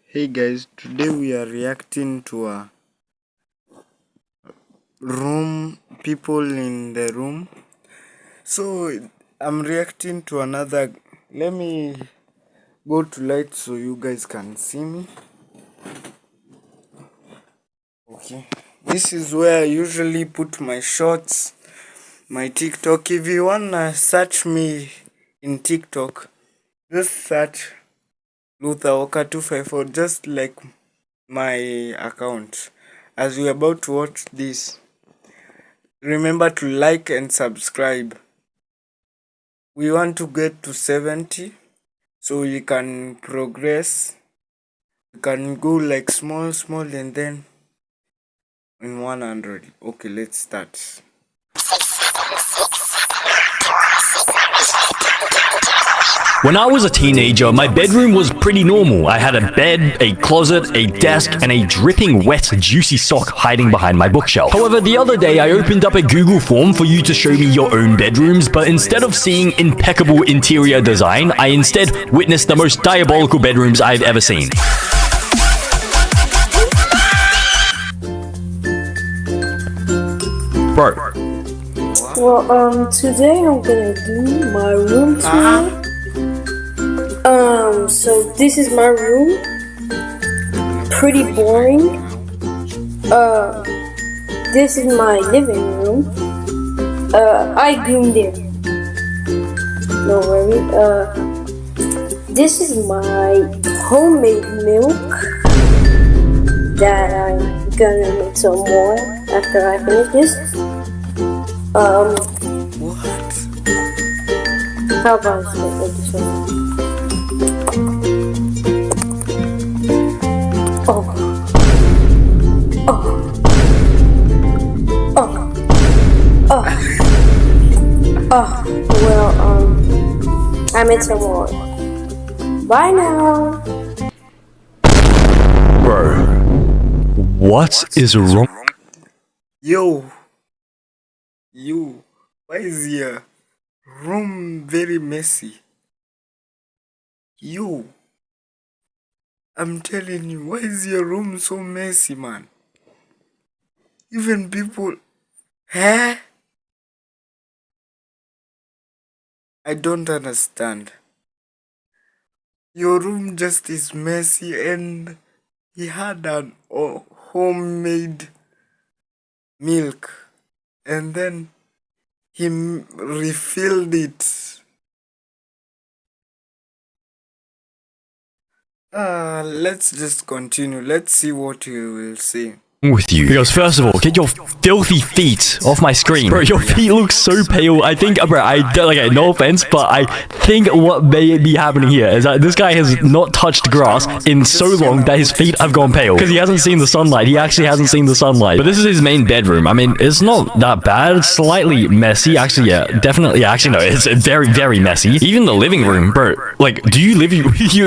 Hey guys, today we are reacting to a room, people in the room. So I'm reacting to another. Let me go to light so you guys can see me. Okay, this is where I usually put my shorts, my TikTok. If you wanna search me in TikTok, just search Luther Walker 254, just like my account. As we're about to watch this, remember to like and subscribe. We want to get to 70 so we can progress. We can go like small and then in 100. Okay, let's start. When I was a teenager, my bedroom was pretty normal. I had a bed, a closet, a desk, and a dripping wet, juicy sock hiding behind my bookshelf. However, the other day I opened up a Google form for you to show me your own bedrooms, but instead of seeing impeccable interior design, I instead witnessed the most diabolical bedrooms I've ever seen. Bro. Well, today I'm gonna do my room tour. So this is my room. Pretty boring. This is my living room. I groomed it. No worry. This is my homemade milk that I'm gonna make some more after I finish this. What? How about this one? I made some more. Bye now. Bro. What is wrong? Yo, why is your room very messy? I'm telling you, why is your room so messy, man? Even people, huh? I don't understand. Your room just is messy, and he had an homemade milk, and then he refilled it. Let's just continue. Let's see what you will say. With you, because first of all, get your filthy feet off my screen. Bro, your feet look so pale. I think, bro, okay, no offense, but I think what may be happening here is that this guy has not touched grass in so long that his feet have gone pale because he hasn't seen the sunlight. He actually hasn't seen the sunlight. But this is his main bedroom. I mean, it's not that bad. It's slightly messy. Actually, yeah, definitely. Yeah, actually, no, it's very, very messy. Even the living room, bro. Like, do you live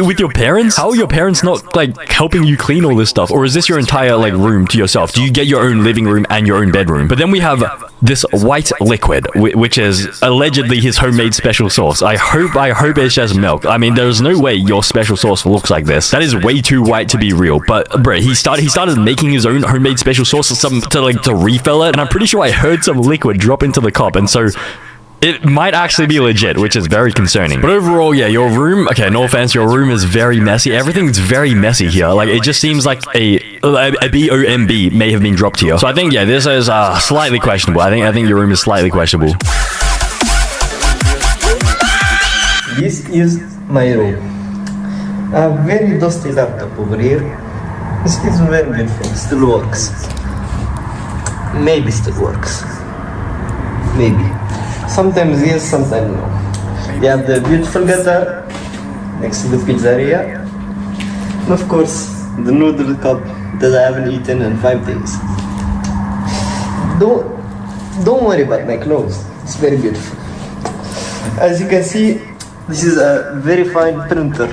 with your parents? How are your parents not like helping you clean all this stuff, or is this your entire like room to yourself? Do you get your own living room and your own bedroom? But then we have this white liquid, which is allegedly his homemade special sauce. I hope it's just milk. I mean, there's no way your special sauce looks like this. That is way too white to be real. But bro, he started making his own homemade special sauce to refill it, and I'm pretty sure I heard some liquid drop into the cup, and so it might actually be legit, which is very concerning. But overall, yeah, your room, okay, no offense, your room is very messy. Everything's very messy here. Like, it just seems like a BOMB may have been dropped here. So I think, yeah, this is slightly questionable. I think your room is slightly questionable. This is my room. A very dusty laptop over here. This is very beautiful. Still works. Maybe still works. Maybe. Sometimes yes, sometimes no. We have the beautiful guitar next to the pizzeria. And of course, the noodle cup that I haven't eaten in 5 days. Don't worry about my clothes. It's very beautiful. As you can see, this is a very fine printer.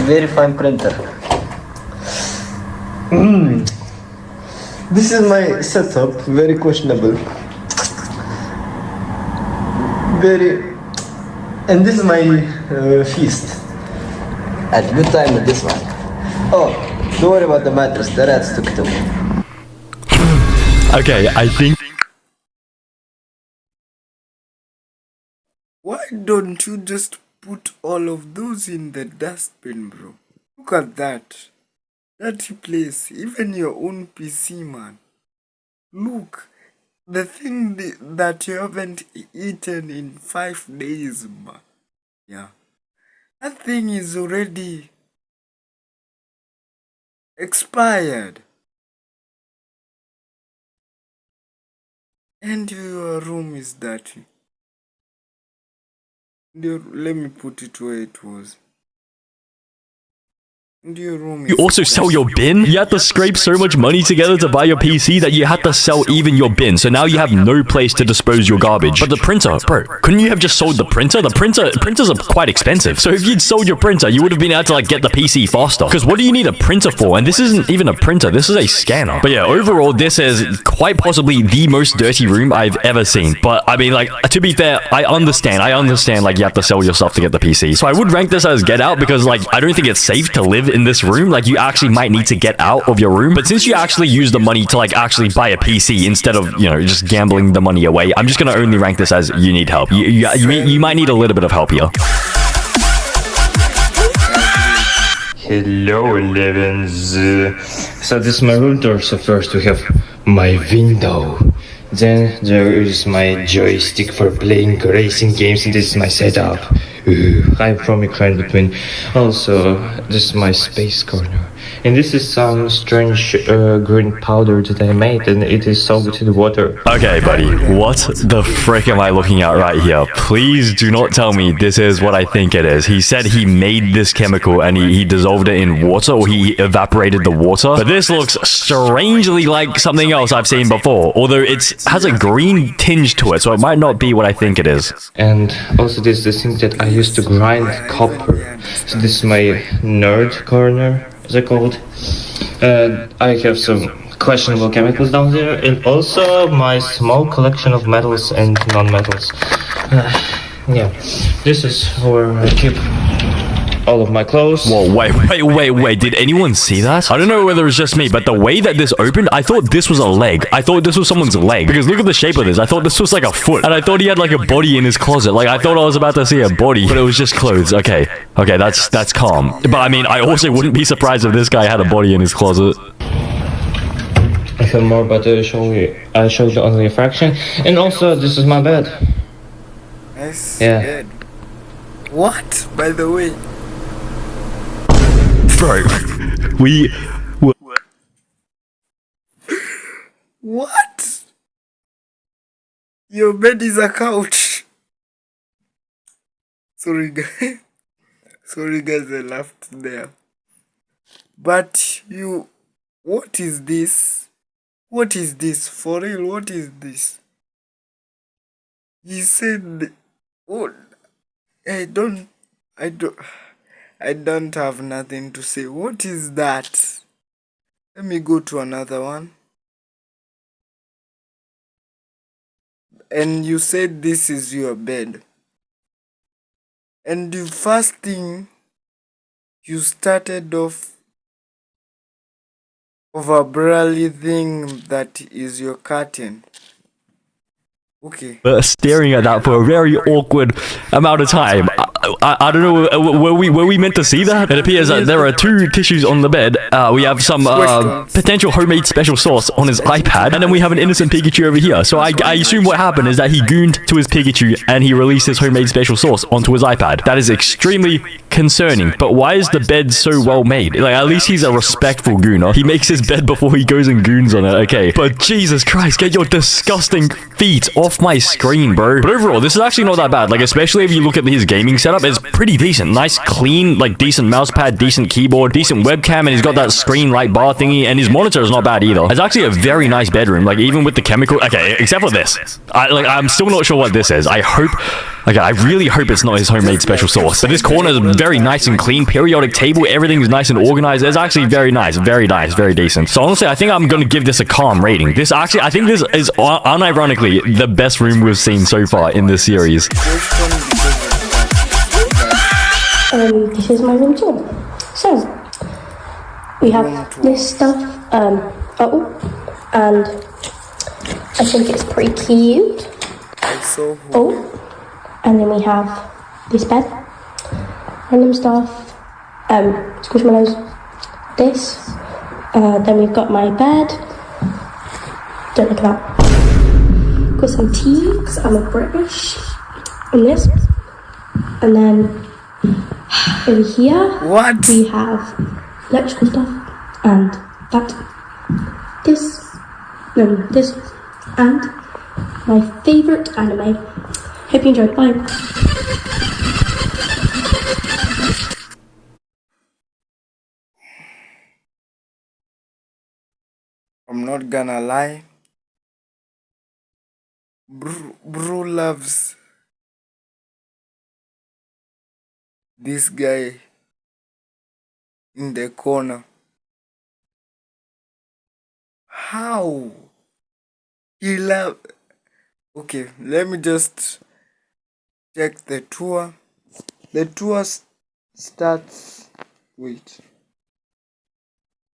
Very fine printer. This is my setup, very questionable. And this is my feast. Had a good time with this one. Oh, don't worry about the mattress. The rats took it away. Okay, I think... Why don't you just put all of those in the dustbin, bro? Look at that. Dirty place. Even your own PC, man. Look. The thing that you haven't eaten in 5 days, man. Yeah. That thing is already expired. And your room is dirty. Let me put it where it was. Your room is You also sell your bin? You had to scrape so much money together to buy your PC that you had to sell even your bin. So now you have no place to dispose your garbage. But the printer, bro, couldn't you have just sold the printer? The printers are quite expensive. So if you'd sold your printer, you would have been able to like get the PC faster. Because what do you need a printer for? And this isn't even a printer. This is a scanner. But yeah, overall, this is quite possibly the most dirty room I've ever seen. But I mean, like, to be fair, I understand like you have to sell your stuff to get the PC. So I would rank this as get out because like, I don't think it's safe to live in this room. Like, you actually might need to get out of your room. But since you actually use the money to like actually buy a PC instead of, you know, just gambling the money away, I'm just gonna only rank this as you need help. You might need a little bit of help here. Hello, Elevens. So this is my room tour. So first we have my window. Then there is my joystick for playing racing games, and this is my setup. I'm from Ukraine, between. Also, this is my space corner. And this is some strange green powder that I made, and it is soaked in water. Okay, buddy, what the frick am I looking at right here? Please do not tell me this is what I think it is. He said he made this chemical and he dissolved it in water, or he evaporated the water. But this looks strangely like something else I've seen before, although it has a green tinge to it, so it might not be what I think it is. And also this is the thing that I used to grind copper. So this is my nerd corner, as I call it. I have some questionable chemicals down there, and also my small collection of metals and non-metals. Yeah, this is where I keep all of my clothes. Whoa, wait, did anyone see that? I don't know whether it's just me, but the way that this opened, I thought this was a leg. I thought this was someone's leg, because look at the shape of this. I thought this was like a foot, and I thought he had like a body in his closet. Like, I thought I was about to see a body, but it was just clothes. Okay, that's calm. But I mean, I also wouldn't be surprised if this guy had a body in his closet. I have more, but I showed you only a fraction. And also, this is my bed. Nice. Yeah. Bed. What? By the way. Bro, What? Your bed is a couch. Sorry guys. Sorry guys, I laughed there. But you... What is this? What is this? For real, what is this? He said... Oh, I don't have nothing to say. What is that? Let me go to another one. And you said this is your bed. And the first thing you started off of a burly thing that is your curtain. Okay. Staring at that for a very awkward amount of time. I don't know, were we meant to see that? It appears that there are two tissues on the bed. We have some potential homemade special sauce on his iPad, and then we have an innocent Pikachu over here. So I assume what happened is that he gooned to his Pikachu and he released his homemade special sauce onto his iPad. That is extremely concerning. But why is the bed so well made? Like, at least he's a respectful gooner. He makes his bed before he goes and goons on it. Okay, but Jesus Christ, get your disgusting feet off my screen, bro. But overall, this is actually not that bad. Like, especially if you look at his gaming setup, it's pretty decent. Nice, clean, like, decent mouse pad, decent keyboard, decent webcam, and he's got that screen light bar thingy, and his monitor is not bad either. It's actually a very nice bedroom, like, even with the chemical... Okay, except for this. I'm still not sure what this is. I really hope it's not his homemade special sauce. But this corner is very nice and clean. Periodic table, everything is nice and organized. It's actually very nice, very decent. So honestly, I think I'm gonna give this a calm rating. This actually, I think this is unironically the best room we've seen so far in this series. This is my room tour. So, we have this stuff, and I think it's pretty cute. So And then we have this bed, random stuff, squishmallows, this, then we've got my bed, don't look at that, got some tea, because I'm a British, and this, and then over here, what? we have electrical stuff, and that, this, and my favourite anime. Hope you enjoyed. Bye. I'm not gonna lie. Bro loves this guy in the corner. How? He love. Okay, let me just check the tour. The tour starts. Wait.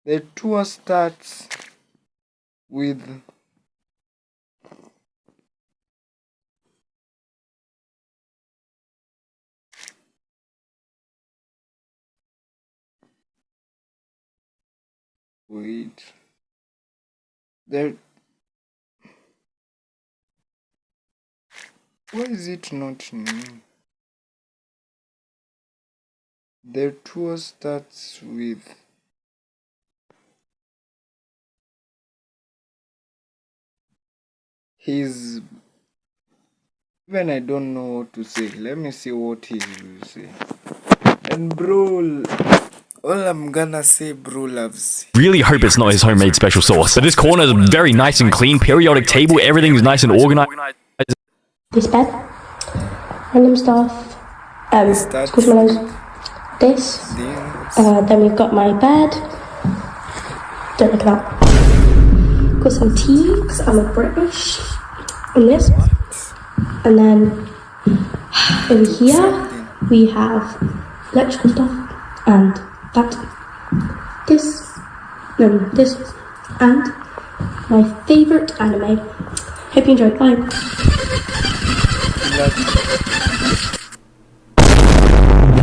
The tour starts with wait. There. Why is it not new? The tour starts with his. Even I don't know what to say. Let me see what he will say. And bro, all I'm gonna say, bro loves. Really hope it's not his homemade special sauce. But this corner is very nice and clean. Periodic table, everything's nice and organized. This bed, random stuff, squishmallows, this, then we've got my bed, don't look at that, got some tea, because I'm a British, and this, and then over here, we have electrical stuff, and that, this, and my favourite anime. Hope you enjoyed. Bye.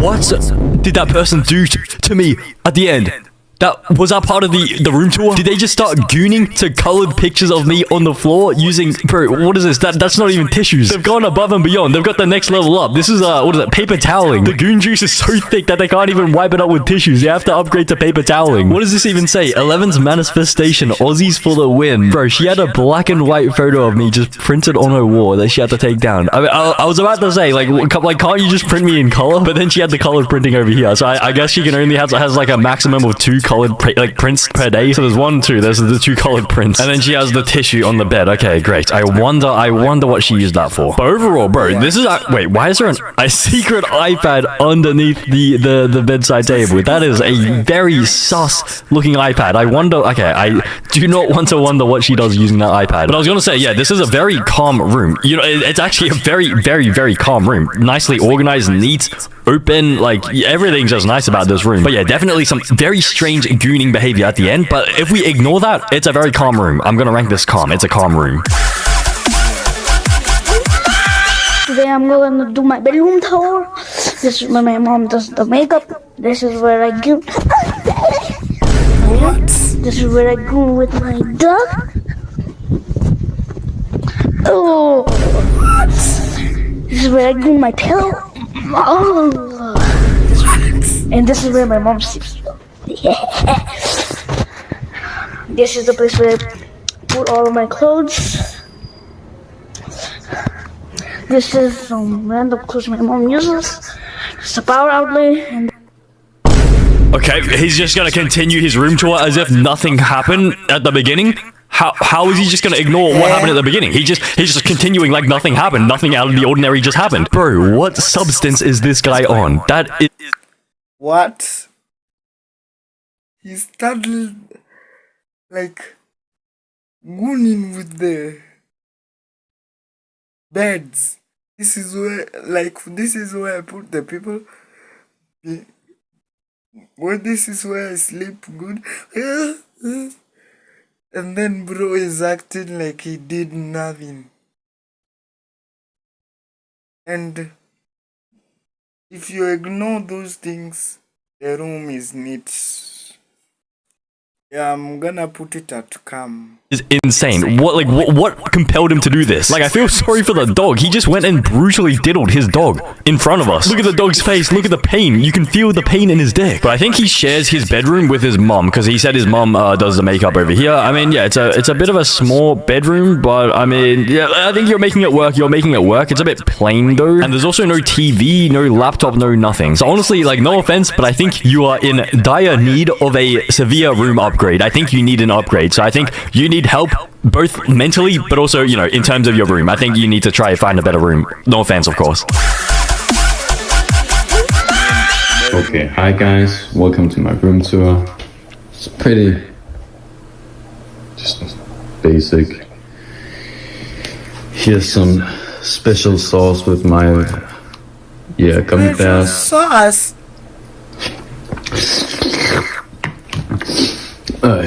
What did that person do to me at the end? Was that part of the room tour? Did they just start gooning to colored pictures of me on the floor using, bro, what is this? That's not even tissues. They've gone above and beyond. They've got the next level up. This is, what is that? Paper toweling. The goon juice is so thick that they can't even wipe it up with tissues. They have to upgrade to paper toweling. What does this even say? 11's manifestation. Aussies for the win. Bro, she had a black and white photo of me just printed on her wall that she had to take down. I was about to say, like, can't you just print me in color? But then she had the colored printing over here. So I guess she can only has like a maximum of 2 colored prints per day. So there's 1, 2. There's the 2 colored prints, and then she has the tissue on the bed. Okay, great. I wonder what she used that for. But overall, bro, this is wait. Why is there a secret iPad underneath the bedside table? That is a very sus looking iPad. I wonder. Okay, I do not want to wonder what she does using that iPad. But I was gonna say, yeah, this is a very calm room. You know, it's actually a very calm room. Nicely organized, neat, open. Like everything's just nice about this room. But yeah, definitely some very strange gooning behavior at the end, but if we ignore that, it's a very calm room. I'm gonna rank this calm. It's a calm room. Today I'm going to do my bedroom tour. This is where my mom does the makeup. This is where I goon. What? This is where I goon with my dog. Oh. This is where I goon my pillow. Oh. And this is where my mom sleeps. Yeah. This is the place where I put all of my clothes. This is some random clothes my mom uses. It's a power outlet. And Okay, he's just gonna continue his room tour as if nothing happened at the beginning. How is he just gonna ignore what happened at the beginning? He's just continuing like nothing happened. Nothing out of the ordinary just happened. Bro, what substance is this guy on? That is... What? He started like gooning with the beds. This is where I put the people Well, this is where I sleep good. And then bro is acting like he did nothing. And if you ignore those things, the room is neat. Yeah, I'm gonna put it at calm. Is insane. What compelled him to do this? Like, I feel sorry for the dog. He just went and brutally diddled his dog in front of us. Look at the dog's face. Look at the pain. You can feel the pain in his dick. But I think he shares his bedroom with his mom, because he said his mom does the makeup over here. I mean, yeah, it's a bit of a small bedroom, but I mean, yeah, I think you're making it work. You're making it work. It's a bit plain though, and there's also no TV, no laptop, no nothing. So honestly, like, no offense, but I think you are in dire need of a severe room upgrade. I think you need an upgrade. So I think you need help, both mentally, but also, you know, in terms of your room. I think you need to try and find a better room. No offense, of course. Okay, hi guys, welcome to my room tour. It's pretty just basic. Here's some special sauce with my gummy bears. Sauce.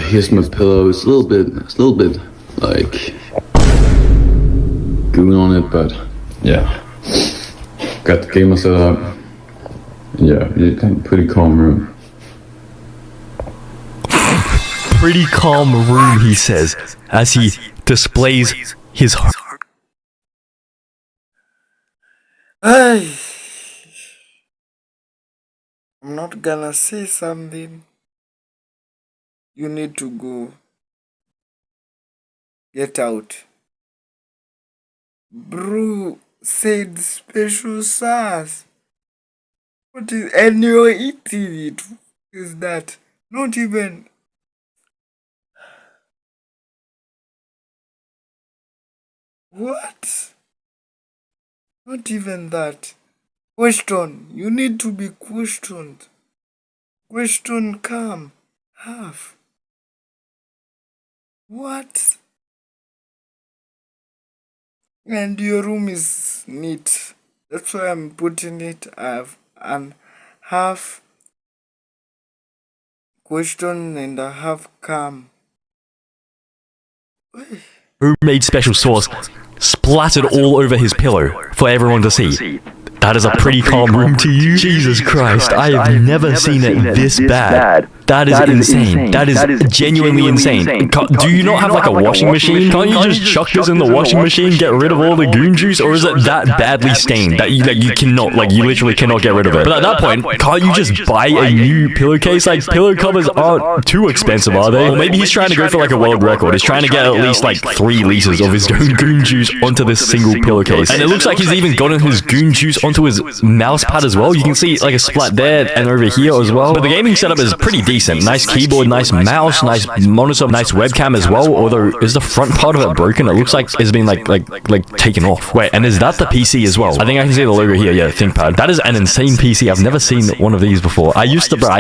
Here's my pillow. It's a little bit like goon on it, but yeah. Got the gamer set up. Yeah, pretty calm room. Pretty calm room, he says, as he displays his heart. I'm not gonna say something. You need to go. Get out. Bro said special sauce. What is, and you're eating it? What is that? Not even. What? Not even that. Question. You need to be questioned. Question, come. Have. What? And your room is neat. That's why I'm putting it. And half question and a half calm. Homemade special sauce splattered all over his pillow for everyone to see. That is a pretty calm room to you? Jesus Christ, I have never seen it this bad. That is insane. That is genuinely insane. Do you not have like a washing machine? Can't you just chuck this in the washing machine, get rid of all the goon juice? Or is it that badly stained that you cannot, like, you literally cannot get rid of it? But at that point, can't you just buy a new pillowcase? Like, pillow covers aren't too expensive, are they? Or maybe he's trying to go for like a world record. He's trying to get at least like 3 liters of his own goon juice onto this single pillowcase. And it looks like he's even gotten his goon juice onto his mouse pad as well. You can see like a splat there and over here as well. But the gaming setup is pretty decent. Nice keyboard, nice mouse, nice monitor, nice webcam as well. Although, is the front part of it broken? It looks like it's been like taken off. Wait, and is that the PC as well? I think I can see the logo here. Yeah, ThinkPad. That is an insane PC. I've never seen one of these before. I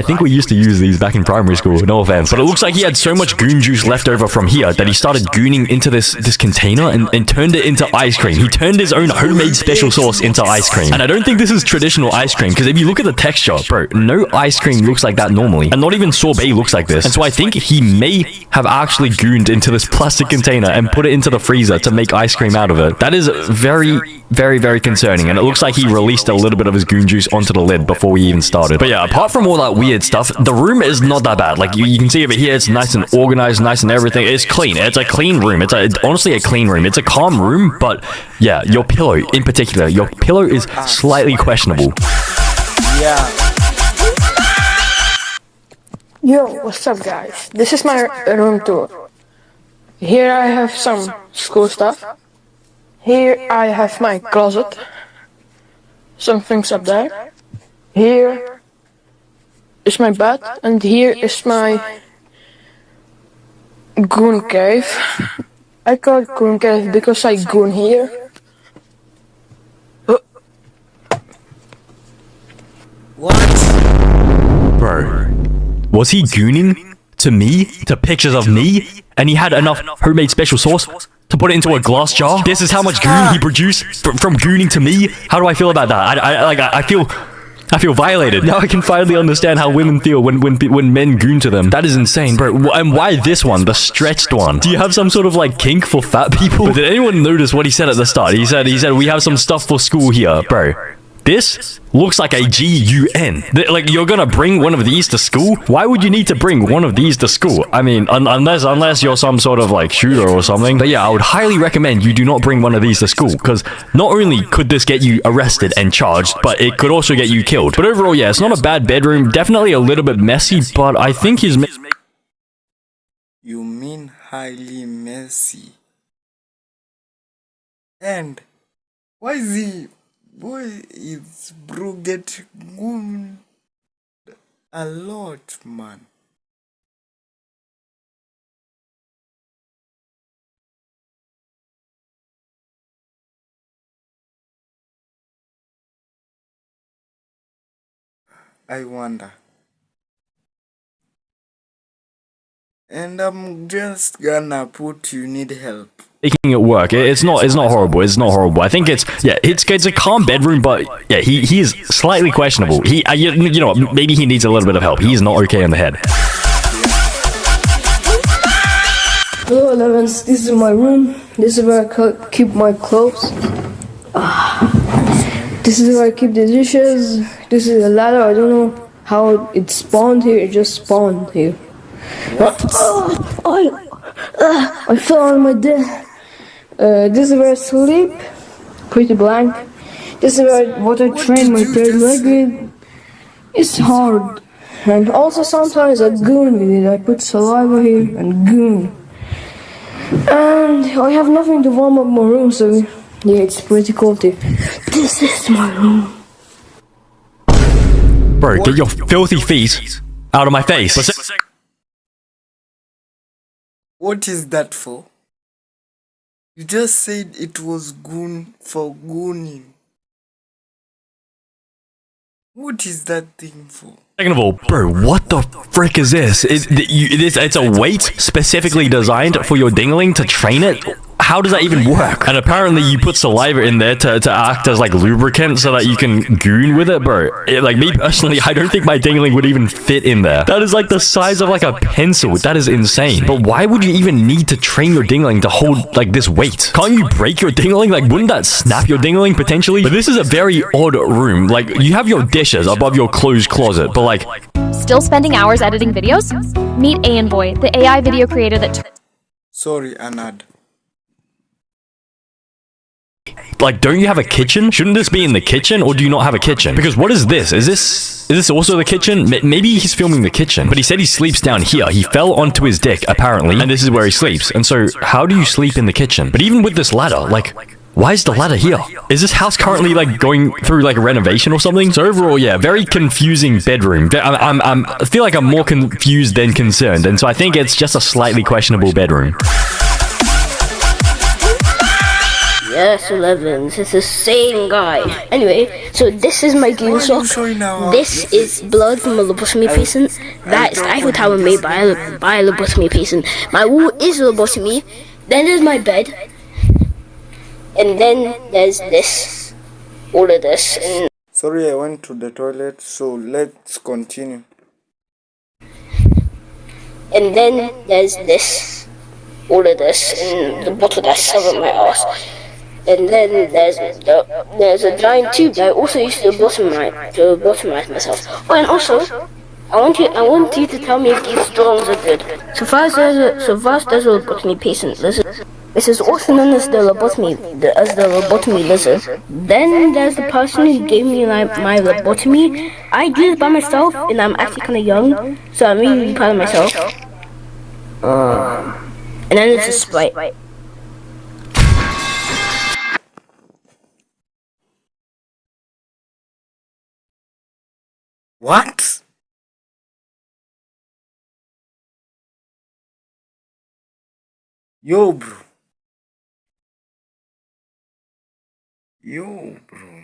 think we used to use these back in primary school. No offense. But it looks like he had so much goon juice left over from here that he started gooning into this container and turned it into ice cream. He turned his own homemade special sauce into ice cream. And I don't think this is traditional ice cream, because if you look at the texture, bro, no ice cream looks like that normally. And not even sorbet looks like this. And so I think he may have actually gooned into this plastic container and put it into the freezer to make ice cream out of it. That is very, very, very concerning. And it looks like he released a little bit of his goon juice onto the lid before we even started. But yeah, apart from all that weird stuff, the room is not that bad. Like, you can see over here, it's nice and organized, nice and everything. It's clean. It's a clean room. It's honestly a clean room. It's a calm room, but yeah, your pillow in particular, your pillow is slightly questionable. Yeah. Yo, what's up guys? This is my room tour. Here I have some school stuff. Here I have my closet. Some things up there. Here is my bed, and here is my goon cave. I call it goon cave because I goon here. What? Bro, was he gooning to me, to pictures of me, and he had enough homemade special sauce to put it into a glass jar? This is how much goon he produced from gooning to me? How do I feel about that? I feel I feel violated. Now I can finally understand how women feel when men goon to them. That is insane, bro. And why this one, the stretched one? Do you have some sort of like kink for fat people? But did anyone notice what he said at the start? He said we have some stuff for school here, bro. This looks like a GUN. Like, you're gonna bring one of these to school? Why would you need to bring one of these to school? I mean, unless you're some sort of, like, shooter or something. But yeah, I would highly recommend you do not bring one of these to school, because not only could this get you arrested and charged, but it could also get you killed. But overall, yeah, it's not a bad bedroom. Definitely a little bit messy, but I think he's... You mean highly messy. And why is he... Boy, it's bro get gooned a lot, man. I wonder. And I'm just gonna put you need help. Making it work. It's not horrible. It's not horrible. I think it's a calm bedroom, but yeah, he is slightly questionable. You know what, maybe he needs a little bit of help. He's not okay in the head. Hello, Elevens. This is my room. This is where I keep my clothes. This is where I keep the dishes. This is a ladder. I don't know how it spawned here. It just spawned here. I fell on my bed. This is where I sleep. Pretty blank. This is what I train my third leg with. It's hard. And also sometimes I goon with it. I put saliva here and goon. And I have nothing to warm up my room, so yeah, it's pretty cold here. This is my room. Bro, get your filthy feet out of my face. What is that for? You just said it was goon for gooning. What is that thing for? Second of all, bro, what the frick is this? It's a weight specifically designed for your dingling to train it? How does that even work? And apparently you put saliva in there to act as like lubricant so that you can goon with it, bro. Like me personally, I don't think my dingling would even fit in there. That is like the size of like a pencil. That is insane. But why would you even need to train your dingling to hold like this weight? Can't you break your dingling? Like, wouldn't that snap your dingling potentially? But this is a very odd room. Like, you have your dishes above your closed closet, but like... Still spending hours editing videos? Meet Ayanboy, the AI video creator that... Sorry, Anad. Like, don't you have a kitchen? Shouldn't this be in the kitchen, or do you not have a kitchen? Because what is this? Is this also the kitchen? Maybe he's filming the kitchen, but he said he sleeps down here. He fell onto his dick, apparently, and this is where he sleeps. And so, how do you sleep in the kitchen? But even with this ladder, like, why is the ladder here? Is this house currently, like, going through, like, a renovation or something? So overall, yeah, very confusing bedroom. I feel like I'm more confused than concerned, and so I think it's just a slightly questionable bedroom. Yes, 11. It's the same guy. Anyway, so this is my goon sock. This is blood from a lobotomy patient. That is the Eiffel Tower made by a lobotomy patient. My wall is a lobotomy. Then there's my bed. And then there's this. All of this. And sorry, I went to the toilet, so let's continue. And then there's this. All of this. And the bottle that's over my ass. And then there's a giant tube that I also used to lobotomize myself. Oh, and also, I want you to tell me if these drones are good. So first there's a lobotomy patient lizard. This is also known as the lobotomy lizard. Then there's the person who gave me my lobotomy. I did it by myself, and I'm actually kind of young, so I'm really proud of myself. And then there's a sprite. What? Yo, bro. Yo, bro.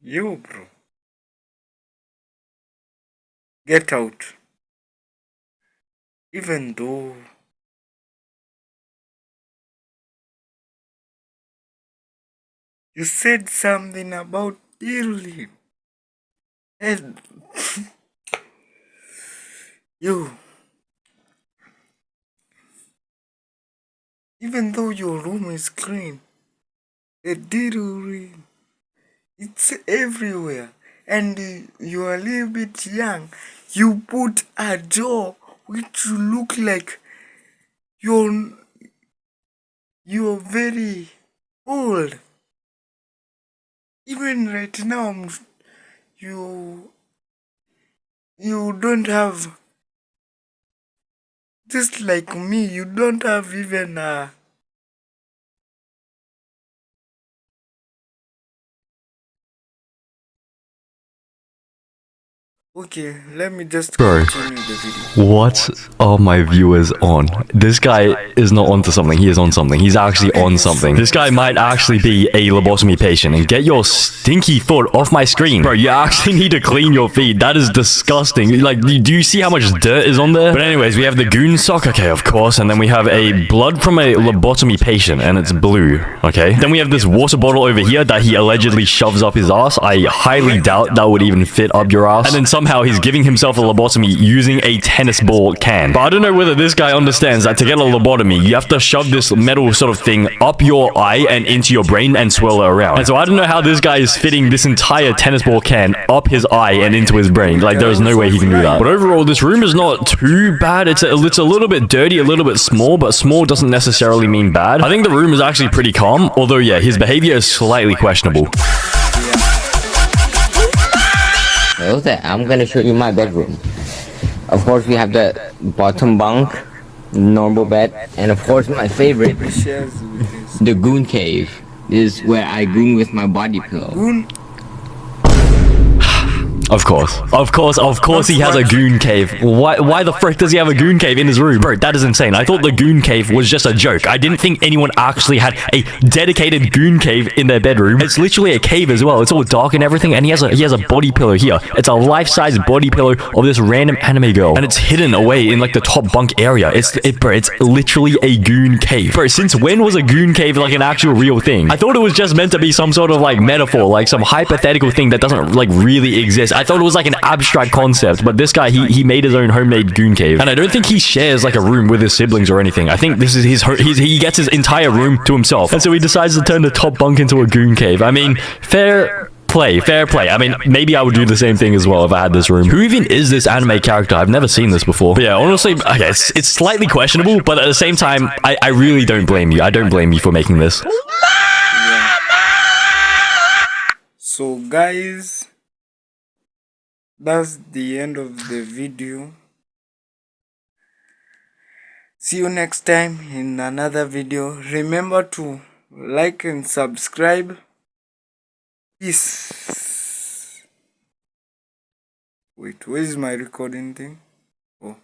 Yo, bro. Get out. even though you said something about Italy. And you, even though your room is clean, the diddlery, it's everywhere. And you are a little bit young. You put a door which you look like you're very old. Even right now, you don't have, just like me, you don't have even a okay, let me just Bro. continue the video. What are my viewers on? This guy is not onto something. He is on something. He's actually on something. This guy might actually be a lobotomy patient. And get your stinky foot off my screen. Bro, you actually need to clean your feet. That is disgusting. Like, do you see how much dirt is on there? But anyways, we have the goon sock. Okay, of course. And then we have a blood from a lobotomy patient. And it's blue. Okay. Then we have this water bottle over here that he allegedly shoves up his ass. I highly doubt that would even fit up your ass. And then somehow he's giving himself a lobotomy using a tennis ball can. But I don't know whether this guy understands that to get a lobotomy, you have to shove this metal sort of thing up your eye and into your brain and swirl it around. And so I don't know how this guy is fitting this entire tennis ball can up his eye and into his brain. Like, there's no way he can do that. But overall, this room is not too bad. It's a little bit dirty, a little bit small, but small doesn't necessarily mean bad. I think the room is actually pretty calm, although yeah, his behavior is slightly questionable. Okay, I'm gonna show you my bedroom. Of course, we have the bottom bunk, normal bed, and of course, my favorite, the goon cave. This is where I goon with my body pillow. Goon? Of course he has a goon cave. Why the frick does he have a goon cave in his room? Bro, that is insane. I thought the goon cave was just a joke. I didn't think anyone actually had a dedicated goon cave in their bedroom. It's literally a cave as well. It's all dark and everything, and he has a body pillow here. It's a life-size body pillow of this random anime girl, and it's hidden away in like the top bunk area. It's literally a goon cave. Bro, since when was a goon cave like an actual real thing? I thought it was just meant to be some sort of like metaphor, like some hypothetical thing that doesn't like really exist. I thought it was like an abstract concept, but this guy, he made his own homemade goon cave. And I don't think he shares like a room with his siblings or anything. I think this is he gets his entire room to himself. And so he decides to turn the top bunk into a goon cave. I mean, fair play. I mean, maybe I would do the same thing as well if I had this room. Who even is this anime character? I've never seen this before. But yeah, honestly, okay, it's slightly questionable, but at the same time, I really don't blame you. I don't blame you for making this. So guys, that's the end of the video. See you next time in another video. Remember to like and subscribe. Peace. Wait, where is my recording thing? Oh.